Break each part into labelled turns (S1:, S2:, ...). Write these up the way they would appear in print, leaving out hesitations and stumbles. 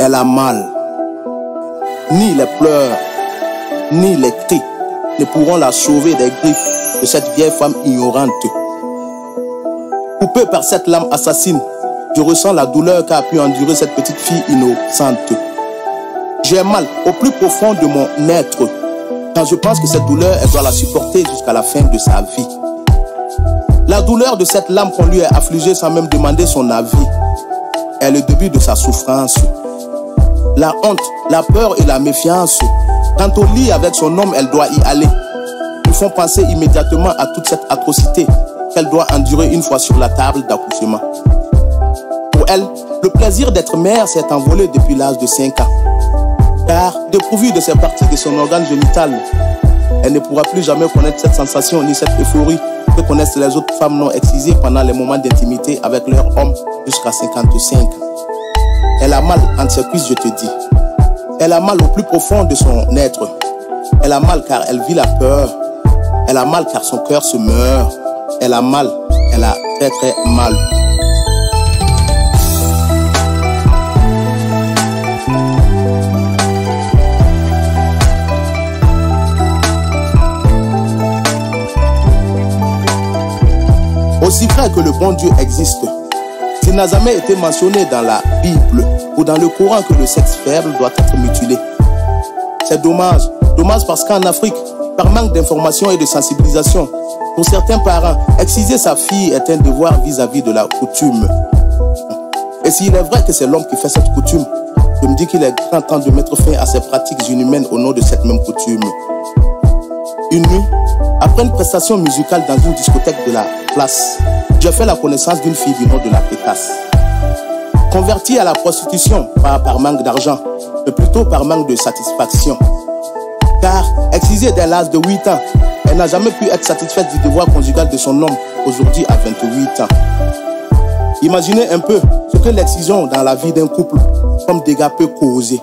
S1: Elle a mal. Ni les pleurs, ni les cris ne pourront la sauver des griffes de cette vieille femme ignorante. Coupée par cette lame assassine, je ressens la douleur qu'a pu endurer cette petite fille innocente. J'ai mal au plus profond de mon être quand je pense que cette douleur, elle doit la supporter jusqu'à la fin de sa vie. La douleur de cette lame qu'on lui a affligée sans même demander son avis est le début de sa souffrance. La honte, la peur et la méfiance. Quand au lit avec son homme, elle doit y aller. Ils font penser immédiatement à toute cette atrocité qu'elle doit endurer une fois sur la table d'accouchement. Pour elle, le plaisir d'être mère s'est envolé depuis l'âge de 5 ans. Car, dépourvue de ces parties de son organe génital, elle ne pourra plus jamais connaître cette sensation ni cette euphorie que connaissent les autres femmes non excisées pendant les moments d'intimité avec leur homme jusqu'à 55 ans. Elle a mal entre ses cuisses, je te dis. Elle a mal au plus profond de son être. Elle a mal car elle vit la peur. Elle a mal car son cœur se meurt. Elle a mal, elle a très très mal. Aussi vrai que le bon Dieu existe, s'il n'a jamais été mentionné dans la Bible ou dans le Coran que le sexe faible doit être mutilé. C'est dommage, dommage parce qu'en Afrique, par manque d'information et de sensibilisation, pour certains parents, exciser sa fille est un devoir vis-à-vis de la coutume. Et s'il est vrai que c'est l'homme qui fait cette coutume, je me dis qu'il est grand temps de mettre fin à ces pratiques inhumaines au nom de cette même coutume. Une nuit, après une prestation musicale dans une discothèque de la place, j'ai fait la connaissance d'une fille du nom de la Pétasse. Convertie à la prostitution, pas par manque d'argent, mais plutôt par manque de satisfaction. Car, excisée dès l'âge de 8 ans, elle n'a jamais pu être satisfaite du devoir conjugal de son homme, aujourd'hui à 28 ans. Imaginez un peu ce que l'excision dans la vie d'un couple, comme dégâts peut causer.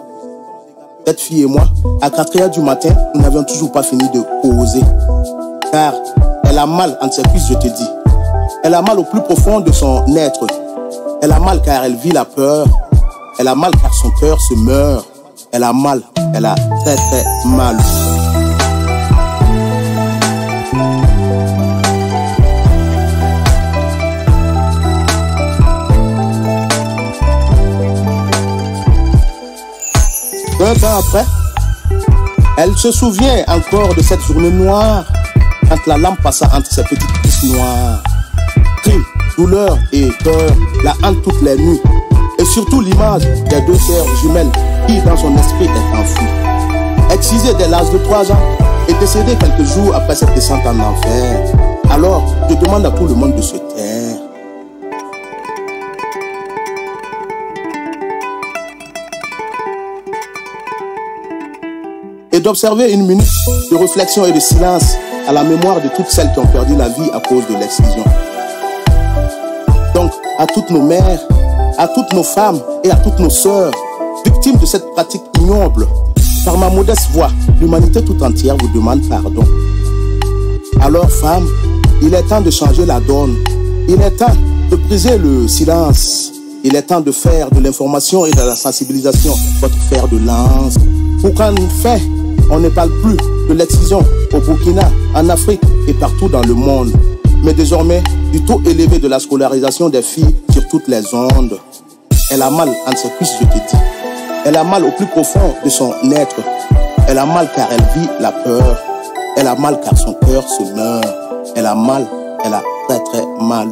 S1: Cette fille et moi, à 4 h du matin, nous n'avions toujours pas fini de causer. Car elle a mal entre ses cuisses, je te dis. Elle a mal au plus profond de son être. Elle a mal car elle vit la peur. Elle a mal car son cœur se meurt. Elle a mal, elle a très très mal. Un temps après, elle se souvient encore de cette journée noire quand la lampe passa entre ses petites cuisses noires. Cris, douleur et peur la hantent toutes les nuits. Et surtout l'image des 2 sœurs jumelles qui dans son esprit est enfouie. Excisée dès l'âge de 3 ans et décédée quelques jours après cette descente en enfer. Alors, je demande à tout le monde de se taire. Et d'observer une minute de réflexion et de silence à la mémoire de toutes celles qui ont perdu la vie à cause de l'excision. Donc, à toutes nos mères, à toutes nos femmes et à toutes nos sœurs, victimes de cette pratique ignoble, par ma modeste voix, l'humanité tout entière vous demande pardon. Alors, femmes, il est temps de changer la donne. Il est temps de briser le silence. Il est temps de faire de l'information et de la sensibilisation votre fer de lance. Pour qu'en fait, on ne parle plus de l'excision au Burkina, en Afrique et partout dans le monde. Mais désormais, du taux élevé de la scolarisation des filles sur toutes les ondes. Elle a mal entre ses cuisses, je te dis. Elle a mal au plus profond de son être. Elle a mal car elle vit la peur. Elle a mal car son cœur se meurt. Elle a mal, elle a très très mal.